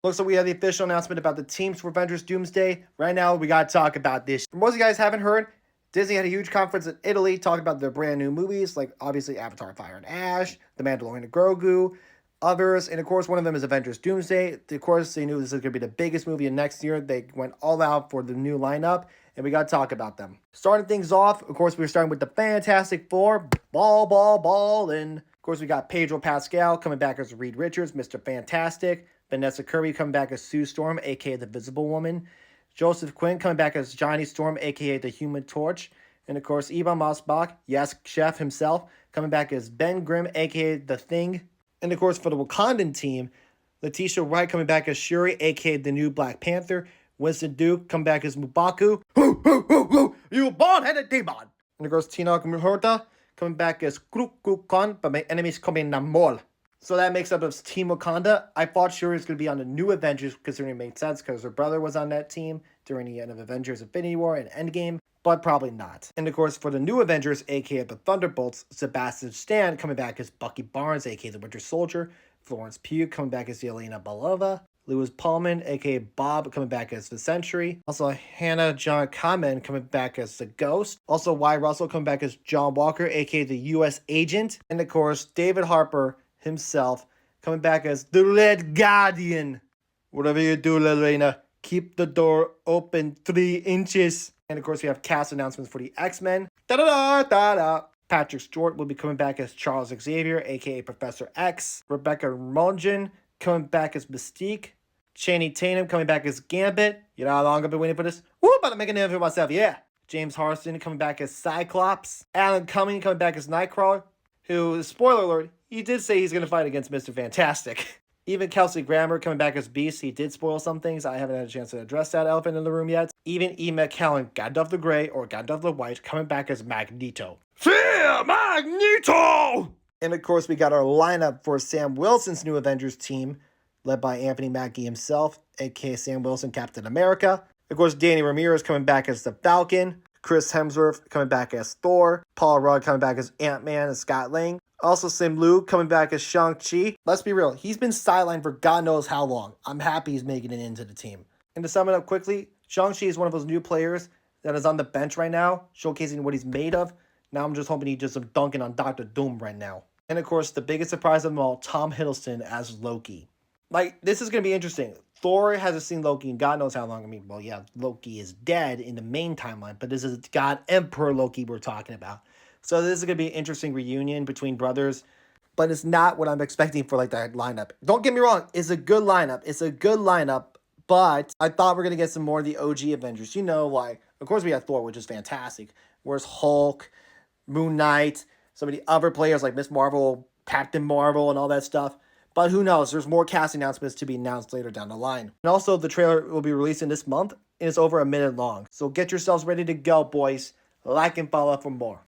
Looks like we have the official announcement about the teams for Avengers Doomsday. Right now, we got to talk about this. For most of you guys haven't heard, Disney had a huge conference in Italy talking about their brand new movies, like obviously Avatar Fire and Ash, The Mandalorian and Grogu, others, and of course one of them is Avengers Doomsday. Of course, they knew this was going to be the biggest movie of next year. They went all out for the new lineup, and we got to talk about them. Starting things off, of course, we're starting with the Fantastic Four, and of course we got Pedro Pascal coming back as Reed Richards, Mr. Fantastic. Vanessa Kirby coming back as Sue Storm, aka the Visible Woman. Joseph Quinn coming back as Johnny Storm, aka the Human Torch. And of course, Ivan Mosbach, yes, Chef himself, coming back as Ben Grimm, aka the Thing. And of course, for the Wakandan team, Letitia Wright coming back as Shuri, aka the new Black Panther. Winston Duke coming back as M'Baku. You bald-headed demon! And of course, Tina Horta coming back as Kruk Kruk Khan, but my enemies call me Namor. So that makes up of Team Wakanda. I thought Shuri was going to be on the new Avengers, considering it made sense because her brother was on that team during the end of Avengers Infinity War and Endgame, but probably not. And of course, for the new Avengers, aka the Thunderbolts, Sebastian Stan coming back as Bucky Barnes, aka the Winter Soldier, Florence Pugh coming back as Yelena Belova, Lewis Pullman, aka Bob, coming back as the Sentry. Also, Hannah John Kamen coming back as the Ghost. Also, Wyatt Russell coming back as John Walker, aka the U.S. Agent. And of course, David Harper himself coming back as the Red Guardian. Whatever you do, Lorena, keep the door open 3 inches. And of course, we have cast announcements for the X-Men. Da-da-da-da-da. Patrick Stewart will be coming back as Charles Xavier, aka Professor X. Rebecca Romijn coming back as Mystique. Channing Tatum coming back as Gambit. You know how long I've been waiting for this? Woo, about to make a name for myself, yeah. James Marsden coming back as Cyclops. Alan Cumming coming back as Nightcrawler, who, spoiler alert, he did say he's going to fight against Mr. Fantastic. Even Kelsey Grammer coming back as Beast. He did spoil some things. I haven't had a chance to address that elephant in the room yet. Even E. McKellen, Gandalf the Grey or Gandalf the White, coming back as Magneto. Fear Magneto! And of course, we got our lineup for Sam Wilson's new Avengers team, led by Anthony Mackie himself, aka Sam Wilson, Captain America. Of course, Danny Ramirez coming back as the Falcon. Chris Hemsworth coming back as Thor. Paul Rudd coming back as Ant-Man and Scott Lang. Also, Sim Liu coming back as Shang-Chi. Let's be real, he's been sidelined for God knows how long. I'm happy he's making it into the team. And to sum it up quickly, Shang-Chi is one of those new players that is on the bench right now, showcasing what he's made of. Now I'm just hoping he does some dunking on Doctor Doom right now. And of course, the biggest surprise of them all, Tom Hiddleston as Loki. Like, this is going to be interesting. Thor hasn't seen Loki in God knows how long. I mean, well, yeah, Loki is dead in the main timeline, but this is God Emperor Loki we're talking about. So this is going to be an interesting reunion between brothers, but it's not what I'm expecting for, like, that lineup. Don't get me wrong, it's a good lineup. It's a good lineup, but I thought we are going to get some more of the OG Avengers. You know, like, of course we have Thor, which is fantastic. Where's Hulk, Moon Knight, some of the other players like Miss Marvel, Captain Marvel, and all that stuff. But who knows? There's more cast announcements to be announced later down the line. And also, the trailer will be releasing this month, and it's over a minute long. So get yourselves ready to go, boys. Like and follow for more.